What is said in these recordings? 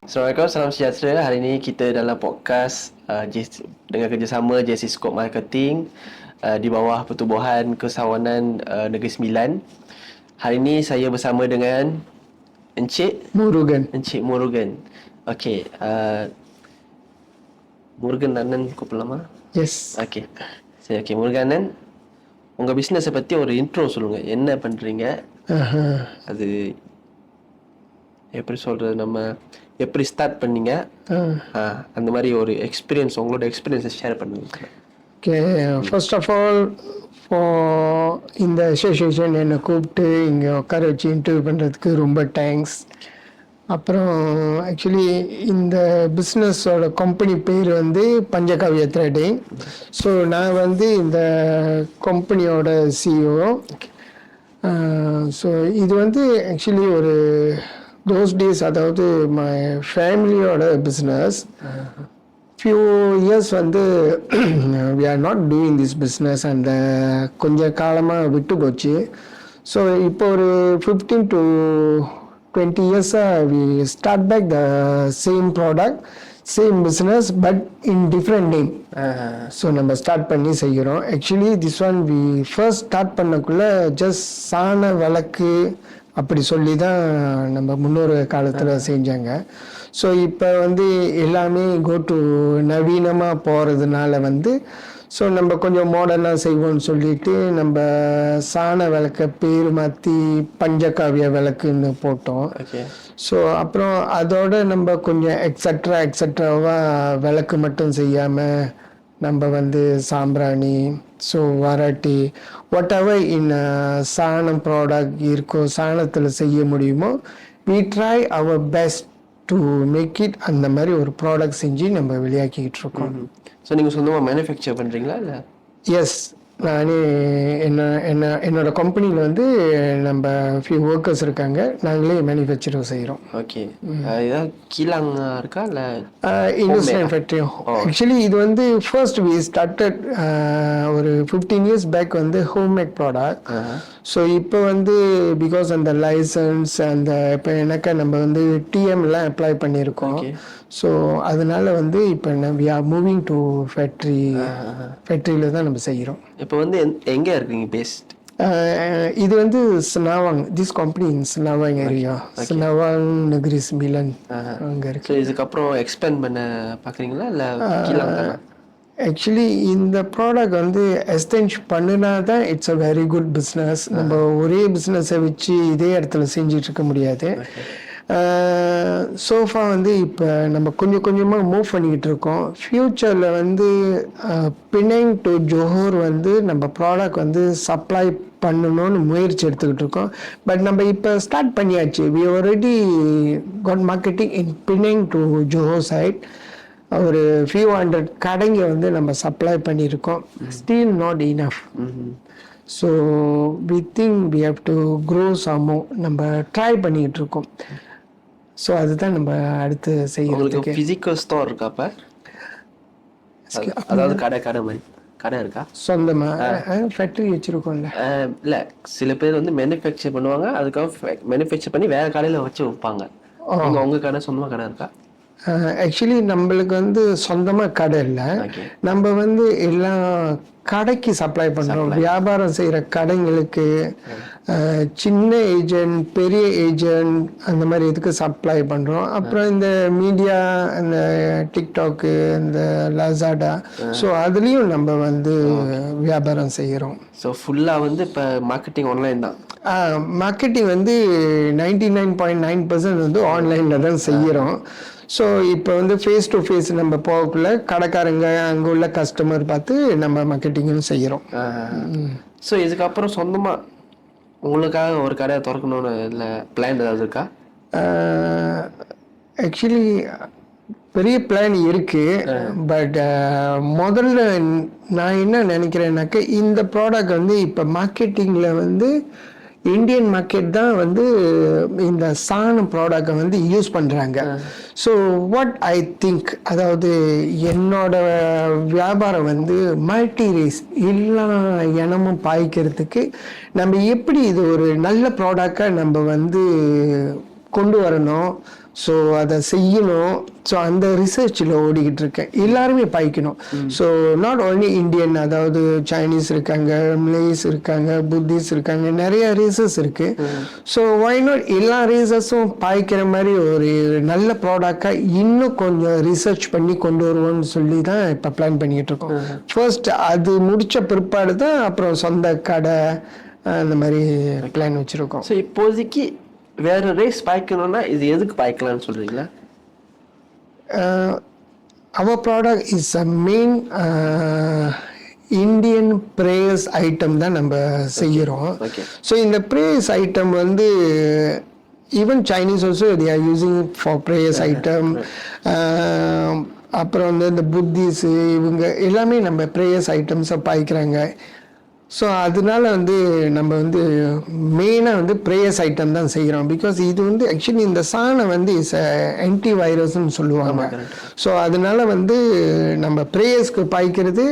Assalamualaikum, salam sejahtera. Hari ini kita dalam podcast dengan kerjasama JC Scope Marketing di bawah Pertubuhan Kesawanan Negeri Sembilan. Hari ini saya bersama dengan Encik Murugan. Okey, Murugan Anan கூப்பிடலாமா? Yes. Okay சரி, okay முருகண்ணன், உங்கள் பிஸ்னஸை பற்றி ஒரு intro சொல்லுங்கள். என்ன பண்ணுறீங்க, அது எப்படி சொல்கிறது, நம்ம எப்படி ஸ்டார்ட் பண்ணீங்க, அந்த மாதிரி ஒரு எக்ஸ்பீரியன்ஸ், உங்களோட எக்ஸ்பீரியன்ஸை ஷேர் பண்ணுங்க. Okay, first of all, for இந்த அசோசியேஷன் என்னை கூப்பிட்டு இங்கே உட்கார வச்சு இன்டர்வியூ பண்ணுறதுக்கு ரொம்ப தேங்க்ஸ். அப்புறம் ஆக்சுவலி இந்த பிஸ்னஸோட கம்பெனி பேர் வந்து பஞ்சகாவிய த்ரெடிங். ஸோ நான் வந்து இந்த கம்பெனியோட சிஇஓ. ஸோ இது வந்து ஆக்சுவலி ஒரு தோஸ் டேஸ், அதாவது மை ஃபேமிலியோட பிஸ்னஸ். ஃபியூ இயர்ஸ் வந்து we are not doing this business and கொஞ்சம் காலமாக விட்டு போச்சு. ஸோ இப்போ ஒரு 15 to 20 years we start back the same product, same business but in different name. So நம்ம ஸ்டார்ட் பண்ணி செய்கிறோம். Actually this one we first start பண்ணக்குள்ள ஜஸ்ட் சாண விளக்கு அப்படி சொல்லி தான் நம்ம முன்னொரு காலத்தில் செஞ்சாங்க. ஸோ இப்போ வந்து எல்லாமே கோ டு நவீனமாக போகிறதுனால வந்து ஸோ நம்ம கொஞ்சம் மாடர்னாக செய்வோம்னு சொல்லிட்டு நம்ம சாண விளக்க பேர் மாற்றி பஞ்சகாவிய விளக்குன்னு போட்டோம். ஸோ அப்புறம் அதோட நம்ம கொஞ்சம் எக்ஸட்ராவாக விளக்கு மட்டும் செய்யாமல் நம்ம வந்து சாம்பிராணி, ஸோ வராட்டி வாட் எவர் இன் சாணம் ப்ராடக்ட் இருக்கோ, சாணத்தில் செய்ய முடியுமோ, we try our best to make it. அந்த மாதிரி ஒரு ப்ராடக்ட் செஞ்சு நம்ம வெளியாக்கிக்கிட்டு இருக்கோம். ஸோ நீங்கள் சொந்தமாக மேனுஃபேக்சர் பண்ணுறீங்களா இல்லை? எஸ், நானே என்னோட கம்பெனியில் வந்து நம்ம ஃபியூ ஒர்க்கர்ஸ் இருக்காங்க, நாங்களே மேனுஃபேக்சரிங் செய்கிறோம். ஓகே, ஏதாவது கீழாங்க இருக்கா இல்லை இண்டஸ்ட்ரியல் ஃபேக்ட்ரியும்? ஆக்சுவலி இது வந்து ஃபர்ஸ்ட் வி ஸ்டார்டட் ஒரு 15 years பேக் வந்து ஹோம்மேட் ப்ராடக்ட். ஸோ இப்போ வந்து பிகாஸ் அந்த லைசன்ஸ் அந்த இப்போ எனக்கு நம்ம வந்து டிஎம்லாம் அப்ளை பண்ணியிருக்கோம். ஸோ அதனால வந்து இப்போ வி ஆர் மூவிங் டு ஃபேக்ட்ரியில் தான் நம்ம செய்கிறோம். இப்போ வந்து எங்கே இருக்கீங்க பேஸ்ட்? இது வந்து ஸ்னாவாங், திஸ் கம்பெனி இன் ஸ்னாவாங் ஏரியா, ஸ்னாவாங் நகரி மிலன் அங்கே இருக்கு. ஸோ இதுக்கப்புறம் எக்ஸ்பேண்ட் பண்ண பார்க்குறீங்களா இல்லை கீழாங்க? ஆக்சுவலி இந்த ப்ராடக்ட் வந்து எக்ஸ்டென்ஷ் பண்ணினா தான் it's a very good business. நம்ம ஒரே பிஸ்னஸை வச்சு இதே இடத்துல செஞ்சிட்டு இருக்க முடியாது. சோஃபா வந்து இப்போ நம்ம கொஞ்சம் கொஞ்சமாக மூவ் பண்ணிக்கிட்டு இருக்கோம். ஃப்யூச்சரில் வந்து பினாங் டு ஜோஹர் வந்து நம்ம ப்ராடக்ட் வந்து சப்ளை பண்ணணும்னு முயற்சி எடுத்துக்கிட்டு இருக்கோம். பட் நம்ம இப்போ ஸ்டார்ட் பண்ணியாச்சு. We already got marketing in Penang to Johor side. ஒரு ஃபியூ 100 கடைங்க வந்து நம்ம சப்ளை பண்ணியிருக்கோம். Still not enough. So we think we have to grow some more. நம்ம ட்ரை பண்ணிக்கிட்டு இருக்கோம். ஸோ அதுதான் நம்ம அடுத்து செய்யறதுக்கு. ஃபிசிக்கல் ஸ்டோர் இருக்கா? அப்போ அதாவது கடை மாதிரி கடை இருக்கா? சொந்தமாக ஃபேக்ட்ரி வச்சுருக்கோம்ல? இல்லை, சில பேர் வந்து மேனுஃபேக்சர் பண்ணுவாங்க, அதுக்காக மேனுஃபேக்சர் பண்ணி வேறு கடையில் வச்சு வைப்பாங்க. உங்கள் கடை சொந்தமாக கடை இருக்கா? ஆக்சுவலி நம்மளுக்கு வந்து சொந்தமாக கடை இல்லை. நம்ம வந்து எல்லாம் கடைக்கு சப்ளை பண்ணுறோம். வியாபாரம் செய்கிற கடைங்களுக்கு சின்ன ஏஜென்ட், பெரிய ஏஜென்ட், அந்த மாதிரி இதுக்கு சப்ளை பண்ணுறோம். அப்புறம் இந்த மீடியா, இந்த டிக்டாக்கு, இந்த லாசாடா, ஸோ அதுலேயும் நம்ம வந்து வியாபாரம் செய்கிறோம். ஸோ ஃபுல்லாக வந்து இப்போ மார்க்கெட்டிங் ஆன்லைன் தான். மார்க்கெட்டிங் வந்து 99.9% வந்து ஆன்லைனில் தான் செய்கிறோம். ஸோ இப்போ வந்து ஃபேஸ் டு ஃபேஸ் நம்ம போகக்குள்ள கடைக்காரங்க அங்கே உள்ள கஸ்டமர் பார்த்து நம்ம மார்க்கெட்டிங்கும் செய்கிறோம். ஸோ இதுக்கப்புறம் சொந்தமாக உங்களுக்காக ஒரு கடையை திறக்கணும்னு இல்லை பிளான் ஏதாவது இருக்கா? ஆக்சுவலி பெரிய பிளான் இருக்குது. பட் முதல்ல நான் என்ன நினைக்கிறேன்னாக்க, இந்த ப்ராடக்ட் வந்து இப்போ மார்க்கெட்டிங்கில் வந்து இந்தியன் மார்க்கெட் தான் வந்து இந்த சாணம் ப்ராடக்டை வந்து யூஸ் பண்ணுறாங்க. ஸோ வாட் ஐ திங்க், அதாவது என்னோட வியாபாரம் வந்து மல்டி ரேஸ் எல்லா இனமும் பாய்க்கிறதுக்கு நம்ம எப்படி இது ஒரு நல்ல ப்ராடக்டாக நம்ம வந்து கொண்டு வரணும், ஸோ அதை செய்யணும். ஸோ அந்த ரிசர்ச்சில் ஓடிக்கிட்டு இருக்கேன். எல்லாருமே பாய்க்கணும். ஸோ நாட் ஓன்லி இந்தியன், அதாவது சைனீஸ் இருக்காங்க, மலேஸ் இருக்காங்க, புத்திஸ் இருக்காங்க, நிறைய ரேசஸ் இருக்கு. ஸோ ஒய் நாட் எல்லா ரேசஸும் பாய்க்கிற மாதிரி ஒரு நல்ல ப்ராடக்டாக இன்னும் கொஞ்சம் ரிசர்ச் பண்ணி கொண்டு வருவோம்னு சொல்லி தான் இப்போ பிளான் பண்ணிக்கிட்டு இருக்கோம். ஃபர்ஸ்ட் அது முடித்த பிற்பாடு தான் அப்புறம் சொந்த கடை அந்த மாதிரி பிளான் வச்சுருக்கோம். ஸோ இப்போதைக்கு வேற ரேஸ் பாய்க்கணும்னா இது எதுக்கு பாய்க்கலாம்னு சொல்றீங்களா? Our product is a main Indian prayers item தான் நம்ம செய்கிறோம். ஸோ இந்த ப்ரேயர்ஸ் ஐட்டம் வந்து even Chinese also they are using for prayers item. அப்புறம் வந்து இந்த புத்திஸு இவங்க எல்லாமே நம்ம ப்ரேயர்ஸ் ஐட்டம்ஸை பாய்க்கிறாங்க. ஸோ அதனால வந்து நம்ம வந்து மெயினாக வந்து ப்ரேயர்ஸ் ஐட்டம் தான் செய்கிறோம். பிகாஸ் இது வந்து ஆக்சுவலி இந்த சாணம் வந்து இஸ் ஆன்டி வைரஸ்ன்னு சொல்லுவாங்க. ஸோ அதனால வந்து நம்ம ப்ரேயர்ஸ்க்கு பாய்க்கிறது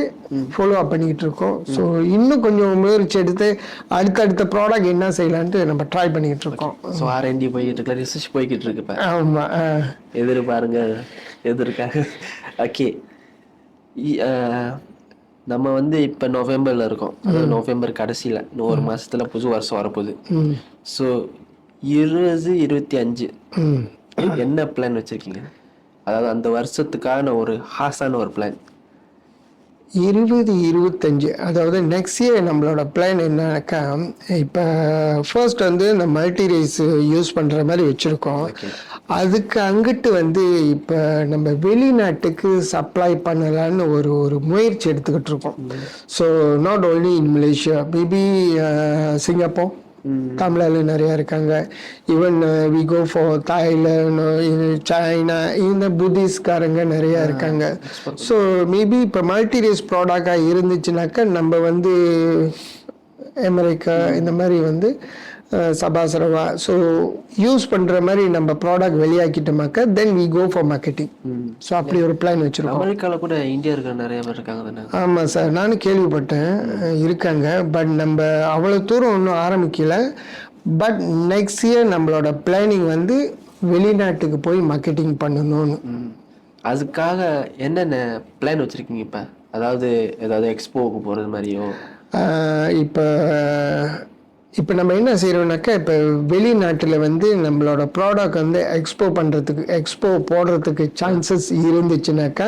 ஃபாலோ அப் பண்ணிக்கிட்டு இருக்கோம். ஸோ இன்னும் கொஞ்சம் முயற்சி எடுத்து அடுத்தடுத்த ப்ராடக்ட் என்ன செய்யலான்ட்டு நம்ம ட்ரை பண்ணிக்கிட்டு இருக்கோம். ஸோ R&D போய்கிட்டு இருக்கு, ரிசர்ச் போய்கிட்டு இருக்கு. இப்போ ஆமாம், எதிர்பாருங்க எதிர்க்காக. ஓகே, நம்ம வந்து இப்போ நவம்பரில் இருக்கோம். அதாவது நவம்பர் கடைசியில் இன்னும் ஒரு மாசத்துல புது வருஷம் வரப்போகுது. ஸோ 2025 என்ன பிளான் வச்சிருக்கீங்க? அதாவது அந்த வருஷத்துக்கான ஒரு ஹாஸான ஒரு பிளான். 2025 அதாவது நெக்ஸ்ட் இயர் நம்மளோட பிளான் என்னன்னாக்கா, இப்போ ஃபர்ஸ்ட் வந்து இந்த மல்டி ரேஸ் யூஸ் பண்ணுற மாதிரி வச்சுருக்கோம். அதுக்கு அங்கிட்டு வந்து இப்போ நம்ம வெளிநாட்டுக்கு சப்ளை பண்ணலான்னு ஒரு முயற்சி எடுத்துக்கிட்டு இருக்கோம். So not only in Malaysia, maybe Singapore, தமிழில் நிறையா இருக்காங்க. Even we go for Thailand, China, இந்த புத்திஸ்காரங்க நிறையா இருக்காங்க. ஸோ மேபி இப்போ மல்டி ரேஸ் ப்ராடக்டாக இருந்துச்சுனாக்கா நம்ம வந்து அமெரிக்கா இந்த மாதிரி வந்து சபாசரவா ஸோ யூஸ் பண்ணுற மாதிரி நம்ம ப்ராடக்ட் வெளியாக்கிட்டோமாக்கா then we go for marketing. So அப்படி ஒரு பிளான் வச்சுருக்கோம். அமெரிக்காவில் கூட இந்தியர்கள் நிறைய பேர் இருக்காங்க தானே? ஆமாம் சார், நானும் கேள்விப்பட்டேன் இருக்காங்க. பட் நம்ம அவ்வளோ தூரம் ஒன்றும் ஆரம்பிக்கல. பட் நெக்ஸ்ட் இயர் நம்மளோட பிளானிங் வந்து வெளிநாட்டுக்கு போய் மார்க்கெட்டிங் பண்ணணும்னு. அதுக்காக என்னென்ன பிளான் வச்சுருக்கீங்க இப்போ? அதாவது ஏதாவது எக்ஸ்போவுக்கு போகிறது மாதிரியோ? இப்போ நம்ம என்ன செய்கிறோம்னாக்கா, இப்போ வெளிநாட்டில் வந்து நம்மளோட ப்ராடக்ட் வந்து எக்ஸ்போ போடுறதுக்கு சான்சஸ் இருந்துச்சுனாக்கா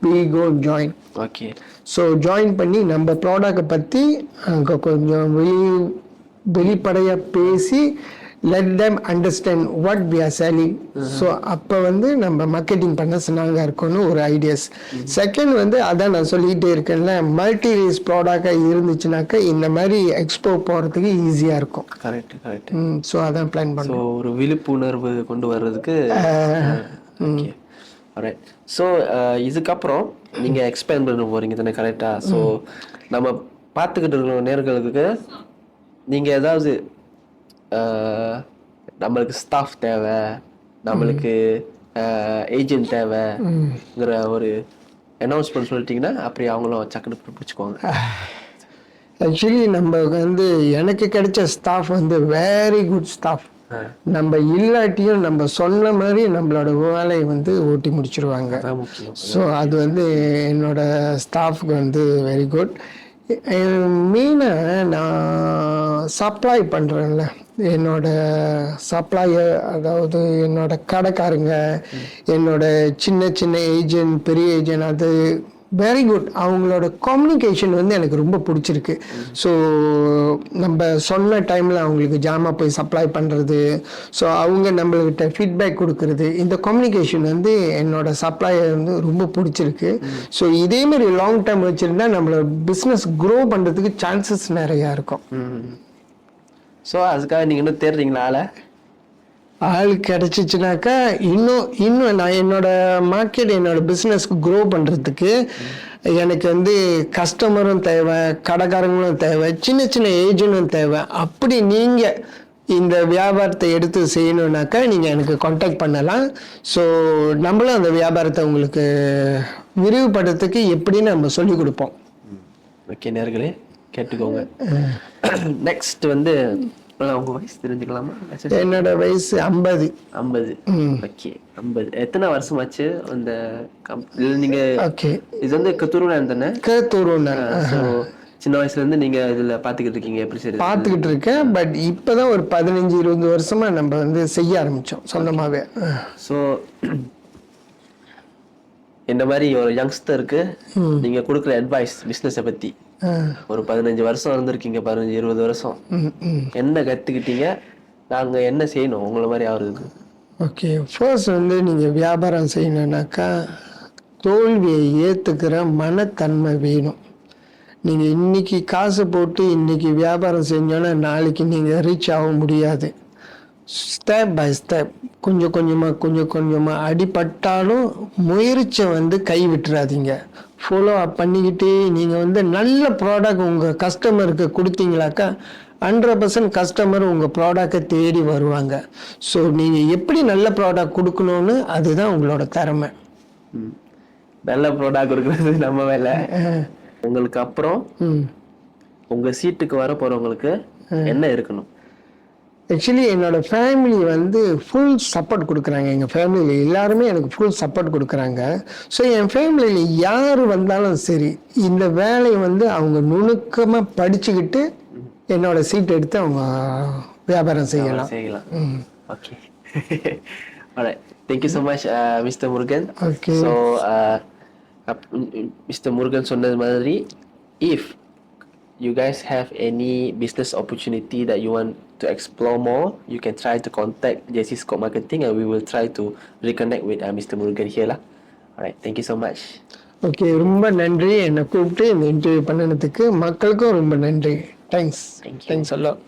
we go join. Okay, so join பண்ணி நம்ம ப்ராடக்டை பற்றி அங்கே கொஞ்சம் வெளிப்படையாக பேசி let them understand what we are selling. So அப்போ வந்து நம்ம மார்க்கெட்டிங் பண்ண சொன்னாங்க இருக்கும்னு ஒரு ஐடியாஸ். செகண்ட் வந்து அதான் நான் சொல்லிகிட்டே இருக்கேன்ல, மல்டி ரேஸ் ப்ராடக்டாக இருந்துச்சுனாக்கா இந்த மாதிரி எக்ஸ்போ போகிறதுக்கு ஈஸியாக இருக்கும். Correct correct. ஸோ அதான் பிளான் பண்ணுறோம். ஸோ ஒரு விழிப்புணர்வு கொண்டு வர்றதுக்கு. Okay, right. ஸோ இதுக்கப்புறம் நீங்கள் எக்ஸ்பேண்ட் பண்ண போகிறீங்க தானே? கரெக்டாக. ஸோ நம்ம பார்த்துக்கிட்டு இருக்கிற நேர்களுக்கு நீங்கள் ஏதாவது நம்மளுக்கு ஸ்டாஃப் தேவை, நம்மளுக்கு ஏஜென்ட் தேவைங்கிற ஒரு அனௌன்ஸ்மெண்ட் சொல்லிட்டீங்கன்னா அப்படி அவங்களும் சக்குன்னு பிடிச்சிக்குவாங்க. ஆக்சுவலி நம்ம வந்து எனக்கு கிடைச்ச ஸ்டாஃப் வந்து வெரி குட் ஸ்டாஃப். நம்ம இல்லாட்டியும் நம்ம சொன்ன மாதிரி நம்மளோட வேலையை வந்து ஓட்டி முடிச்சிருவாங்க. ஸோ அது வந்து என்னோட ஸ்டாஃப்க்கு வந்து வெரி குட். மெயினாக நான் சப்ளை பண்ணுறேன்ல, என்னோட சப்ளையர், அதாவது என்னோட கடைக்காரங்க, என்னோட சின்ன சின்ன ஏஜென்ட், பெரிய ஏஜென்ட், அது வெரி குட். அவங்களோட கம்யூனிகேஷன் வந்து எனக்கு ரொம்ப பிடிச்சிருக்கு. ஸோ நம்ம சொன்ன டைமில் அவங்களுக்கு ஜாமான் போய் சப்ளை பண்ணுறது, ஸோ அவங்க நம்மள்கிட்ட ஃபீட்பேக் கொடுக்கறது, இந்த கம்யூனிகேஷன் வந்து என்னோட சப்ளையர் வந்து ரொம்ப பிடிச்சிருக்கு. ஸோ இதேமாரி லாங் டேர்ம் வச்சுருந்தா நம்மளோட பிஸ்னஸ் க்ரோ பண்ணுறதுக்கு சான்சஸ் நிறையா இருக்கும். ஸோ அதுக்காக நீங்கள் இன்னும் தேடுறீங்களா? ஆள் கிடச்சிச்சுனாக்கா இன்னும் நான் என்னோட மார்க்கெட், என்னோட பிஸ்னஸ்க்கு க்ரோ பண்ணுறதுக்கு எனக்கு வந்து கஸ்டமரும் தேவை, கடைக்காரங்களும் தேவை, சின்ன சின்ன ஏஜென்ட்டும் தேவை. அப்படி நீங்கள் இந்த வியாபாரத்தை எடுத்து செய்யணுன்னாக்கா நீங்கள் எனக்கு காண்டாக்ட் பண்ணலாம். ஸோ நம்மளும் அந்த வியாபாரத்தை உங்களுக்கு விரிவுபடுறதுக்கு எப்படின்னு நம்ம சொல்லிக் கொடுப்போம். ஓகே நேயர்களே, கேட்டுக்கோங்க. நெக்ஸ்ட் வந்து உங்க வயசு தெரிஞ்சுக்கலாமா? என்னோட வயசு 50. 50. ஓகே, 50. எத்தனை வருஷமாச்சு அந்த நீங்க ஓகே, இது வந்து கத்துருவேன் தானே? கேத்தூருன்னு ஸோ சின்ன வயசுல இருந்து நீங்க இதுல பாத்துக்கிட்டு இருக்கீங்க எப்படி சரி? பார்த்துக்கிட்டு இருக்கேன். பட் இப்போதான் ஒரு 15-20 வருஷமா நம்ம வந்து செய்ய ஆரம்பிச்சோம் சொந்தமாவே. ஸோ இந்த மாதிரி ஒரு யங்ஸ்டருக்கு நீங்க கொடுக்குற அட்வைஸ் பிசினஸை பத்தி, ஒரு 15 வருஷம் இருந்திருக்கீங்க, 15-20 வருஷம் என்ன கத்துக்கிட்டீங்க, நாங்க என்ன செய்யணும் உங்களை மாதிரி ஆகுறதுக்கு? ஓகே, ஃபர்ஸ்ட் வந்து நீங்கள் வியாபாரம் செய்யணுன்னாக்கா தோல்வியை ஏற்றுக்கிற மனத்தன்மை வேணும். நீங்கள் இன்னைக்கு காசு போட்டு இன்னைக்கு வியாபாரம் செஞ்சோன்னா நாளைக்கு நீங்கள் ரீச் ஆக முடியாது. ஸ்டெப் பை ஸ்டெப், கொஞ்சம் கொஞ்சமாக அடிபட்டாலும் முயற்சியை வந்து கை விட்டுறாதீங்க. ஃபாலோ அப் பண்ணிக்கிட்டே நீங்கள் வந்து நல்ல ப்ராடக்ட் உங்கள் கஸ்டமருக்கு கொடுத்தீங்களாக்கா 100% கஸ்டமர் உங்கள் ப்ராடக்டை தேடி வருவாங்க. ஸோ நீங்கள் எப்படி நல்ல ப்ராடக்ட் கொடுக்கணும்னு அதுதான் உங்களோட திறமை. நல்ல ப்ராடக்ட் கொடுக்குறது நம்ம வேலை. உங்களுக்கு அப்புறம் உங்க சீட்டுக்கு வர போறவங்களுக்கு என்ன இருக்கணும்? ஆக்சுவலி என்னோட ஃபேமிலி வந்து ஃபுல் சப்போர்ட் கொடுக்குறாங்க. எங்கள் ஃபேமிலியில் எல்லாருமே எனக்கு ஃபுல் சப்போர்ட் கொடுக்குறாங்க. ஸோ என் ஃபேமிலியில் யார் வந்தாலும் சரி, இந்த வேலையை வந்து அவங்க நுணுக்கமாக படிச்சுக்கிட்டு என்னோட சீட் எடுத்து அவங்க வியாபாரம் செய்யலாம். Okay. Alright. Thank you so much, Mr. Murugan. Okay. So, Mr. Murugan சொன்னது மாதிரி, if you guys have any business opportunity that you want to explore more, you can try to contact JC Scope Marketing and we will try to reconnect with Mr. Murugan here lah. Alright, thank you so much. Okay, ரொம்ப நன்றி என்னை கூப்பிட்டு இந்த interview பண்ணினதுக்கு. மக்களுக்கும் ரொம்ப நன்றி. Thanks. Thank you. Thanks எல்லாம்.